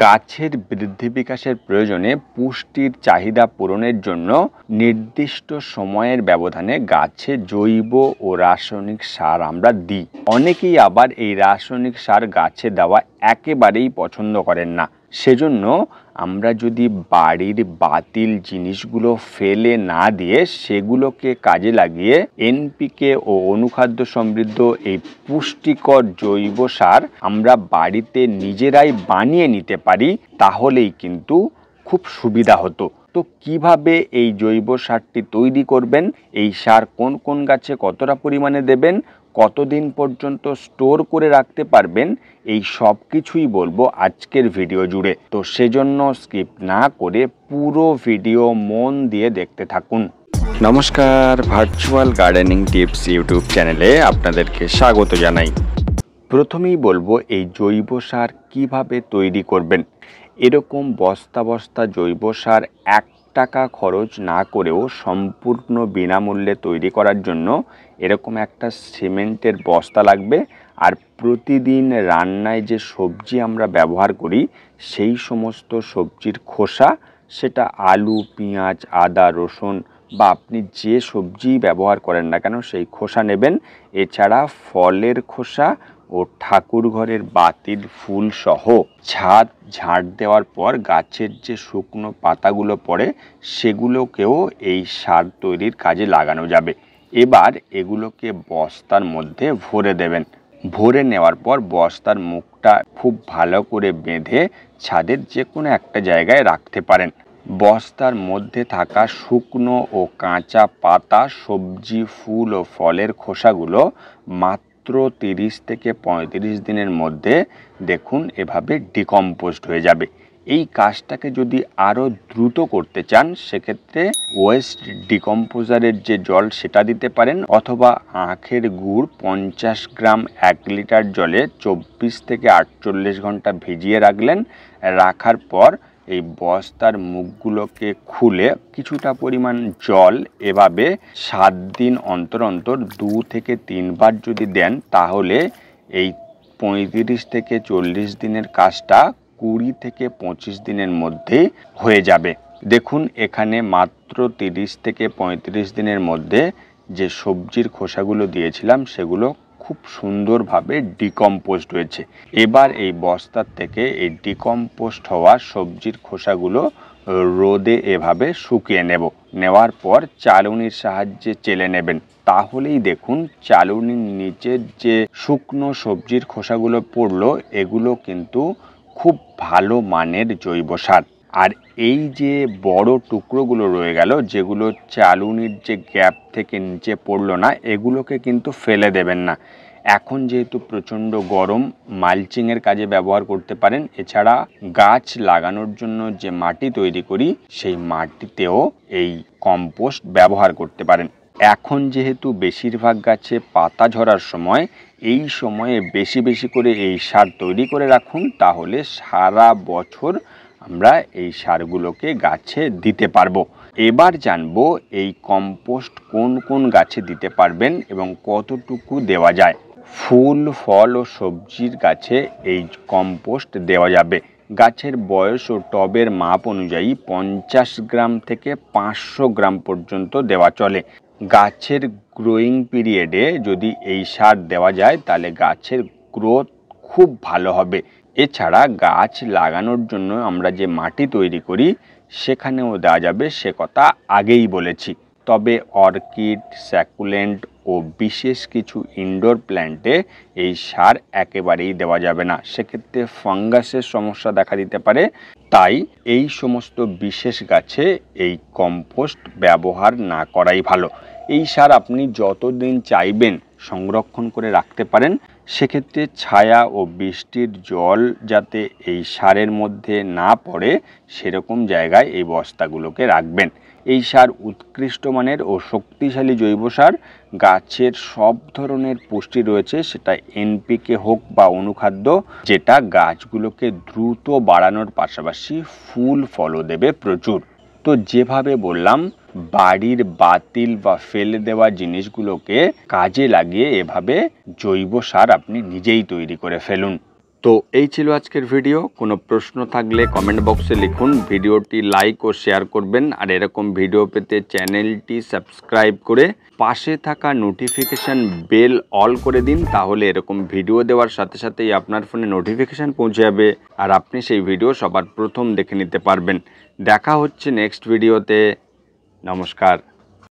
গাছের বৃদ্ধি বিকাশের প্রয়োজনে পুষ্টির চাহিদা পূরণের জন্য নির্দিষ্ট সময়ের ব্যবধানে গাছে জৈব ও রাসায়নিক সার আমরা দিই। অনেকেই আবার এই রাসায়নিক সার গাছে দেওয়া একেবারেই পছন্দ করেন না। সেজন্য আমরা যদি বাড়ির বাতিল জিনিসগুলো ফেলে না দিয়ে সেগুলোকে কাজে লাগিয়ে এনপিকে ও অনুখাদ্য সমৃদ্ধ এই পুষ্টিকর জৈব সার আমরা বাড়িতে নিজেরাই বানিয়ে নিতে পারি, তাহলেই কিন্তু খুব সুবিধা হতো। তো কিভাবে এই জৈব সারটি তৈরি করবেন, এই সার কোন কোন গাছে কতটা পরিমাণে দেবেন, কতদিন পর্যন্ত স্টোর করে রাখতে পারবেন, এই সব কিছুই বলবো আজকের ভিডিও জুড়ে। তো সেজন্য স্কিপ না করে পুরো ভিডিও মন দিয়ে দেখতে থাকুন। নমস্কার, ভার্চুয়াল গার্ডেনিং টিপস ইউটিউব চ্যানেলে আপনাদেরকে স্বাগত জানাই। প্রথমেই বলবো এই জৈব সার কিভাবে তৈরি করবেন। এরকম বস্তা বস্তা জৈব সার 1 টাকা খরচ না করেও সম্পূর্ণ বিনামূল্যে তৈরি করার জন্য এরকম একটা সিমেন্টের বস্তা লাগবে। আর প্রতিদিন রান্নায় যে সবজি আমরা ব্যবহার করি সেই সমস্ত সবজির খোসা, সেটা আলু, পেঁয়াজ, আদা, রসুন বা আপনি যে সবজি ব্যবহার করেন না কেন সেই খোসা নেবেন। এছাড়া ফলের খোসা ও ঠাকুর ঘরের বাতিল ফুল সহ ছাদ ঝাড় দেওয়ার পর গাছের যে শুকনো পাতাগুলো পড়ে সেগুলোকেও এই সার তৈরির কাজে লাগানো যাবে। এবার এগুলোকে বস্তার মধ্যে ভরে দেবেন। ভরে নেওয়ার পর বস্তার মুখটা খুব ভালো করে বেঁধে ছাদের যে কোনো একটা জায়গায় রাখতে পারেন। বস্তার মধ্যে থাকা শুকনো ও কাঁচা পাতা, সবজি, ফুল ও ফলের খোসাগুলো মাত্র 30 থেকে 35 দিনের মধ্যে দেখুন এভাবে ডিকম্পোস্ট হয়ে যাবে। এই কাজটাকে যদি আরও দ্রুত করতে চান সেক্ষেত্রে ওয়েস্ট ডিকম্পোজারের যে জল সেটা দিতে পারেন, অথবা আখের গুড় 50 গ্রাম 1 লিটার জলে 24 থেকে 48 ঘন্টা ভিজিয়ে রাখলেন। রাখার পর এই বস্তার মুখগুলোকে খুলে কিছুটা পরিমাণ জল এভাবে 7 দিন অন্তর অন্তর 2 থেকে 3 বার যদি দেন তাহলে এই 35 থেকে 40 দিনের কাজটা 20 থেকে 25 দিনের মধ্যে হয়ে যাবে। দেখুন এখানে মাত্র 30 থেকে 35 দিনের মধ্যে যে সবজির খোসাগুলো দিয়েছিলাম সেগুলো খুব সুন্দরভাবে ডিকম্পোস্ট হয়েছে। এবার এই বস্তার থেকে এই ডিকম্পোস্ট হওয়া সবজির খোসাগুলো রোদে এভাবে শুকিয়ে নেওয়ার পর চালুনির সাহায্যে চেলে নেবেন। তাহলেই দেখুন চালুনির নিচের যে শুকনো সবজির খোসাগুলো পড়লো এগুলো কিন্তু খুব ভালো মানের জৈব সার। আর এই যে বড় টুকরোগুলো রয়ে গেল যেগুলো চালুনির যে গ্যাপ থেকে নিচে পড়লো না, এগুলোকে কিন্তু ফেলে দেবেন না। এখন যেহেতু প্রচণ্ড গরম, মালচিংয়ের কাজে ব্যবহার করতে পারেন। এছাড়া গাছ লাগানোর জন্য যে মাটি তৈরি করি সেই মাটিতেও এই কম্পোস্ট ব্যবহার করতে পারেন। এখন যেহেতু বেশিরভাগ গাছে পাতা ঝরার সময়, এই সময়ে বেশি বেশি করে এই সার তৈরি করে রাখুন, তাহলে সারা বছর আমরা এই সারগুলোকে গাছে দিতে পারবো। এবার জানবো এই কম্পোস্ট কোন কোন গাছে দিতে পারবেন এবং কতটুকু দেওয়া যায়। ফুল, ফল ও সবজির গাছে এই কম্পোস্ট দেওয়া যাবে। গাছের বয়স ও টবের মাপ অনুযায়ী 50 গ্রাম থেকে 500 গ্রাম পর্যন্ত দেওয়া চলে। গাছের গ্রোয়িং পিরিয়ডে যদি এই সার দেওয়া যায় তাহলে গাছের গ্রোথ খুব ভালো হবে। এছাড়া গাছ লাগানোর জন্য আমরা যে মাটি তৈরি করি সেখানেও দেওয়া যাবে, সে কথা আগেই বলেছি। তবে অর্কিড, স্যাকুলেন্ট ও বিশেষ কিছু ইনডোর প্ল্যান্টে এই সার একেবারেই দেওয়া যাবে না, সেক্ষেত্রে ফাঙ্গাসের সমস্যা দেখা দিতে পারে। তাই এই সমস্ত বিশেষ গাছে এই কম্পোস্ট ব্যবহার না করাই ভালো। এই সার আপনি যতদিন চাইবেন সংরক্ষণ করে রাখতে পারেন। সেক্ষেত্রে ছায়া ও বৃষ্টির জল যাতে এই সারের মধ্যে না পড়ে সেরকম জায়গায় এই বস্তাগুলোকে রাখবেন। এই সার উৎকৃষ্ট মানের ও শক্তিশালী জৈব সার। গাছের সব ধরনের পুষ্টি রয়েছে, সেটা এনপিকে হোক বা অনুখাদ্য, যেটা গাছগুলোকে দ্রুত বাড়ানোর পাশাপাশি ফুল ফলও দেবে প্রচুর। তো যেভাবে বললাম, বাড়ির বাতিল বা ফেলে দেওয়া জিনিসগুলোকে কাজে লাগিয়ে এভাবে জৈব সার আপনি নিজেই তৈরি করে ফেলুন। তো এই ছিল আজকের ভিডিও। কোনো প্রশ্ন থাকলে কমেন্ট বক্সে লিখুন, ভিডিওটি লাইক ও শেয়ার করবেন, আর এরকম ভিডিও পেতে চ্যানেলটি সাবস্ক্রাইব করে পাশে থাকা নোটিফিকেশান বেল অল করে দিন। তাহলে এরকম ভিডিও দেওয়ার সাথে সাথেই আপনার ফোনে নোটিফিকেশান পৌঁছে যাবে আর আপনি সেই ভিডিও সবার প্রথম দেখে নিতে পারবেন। দেখা হচ্ছে নেক্সট ভিডিওতে। নমস্কার।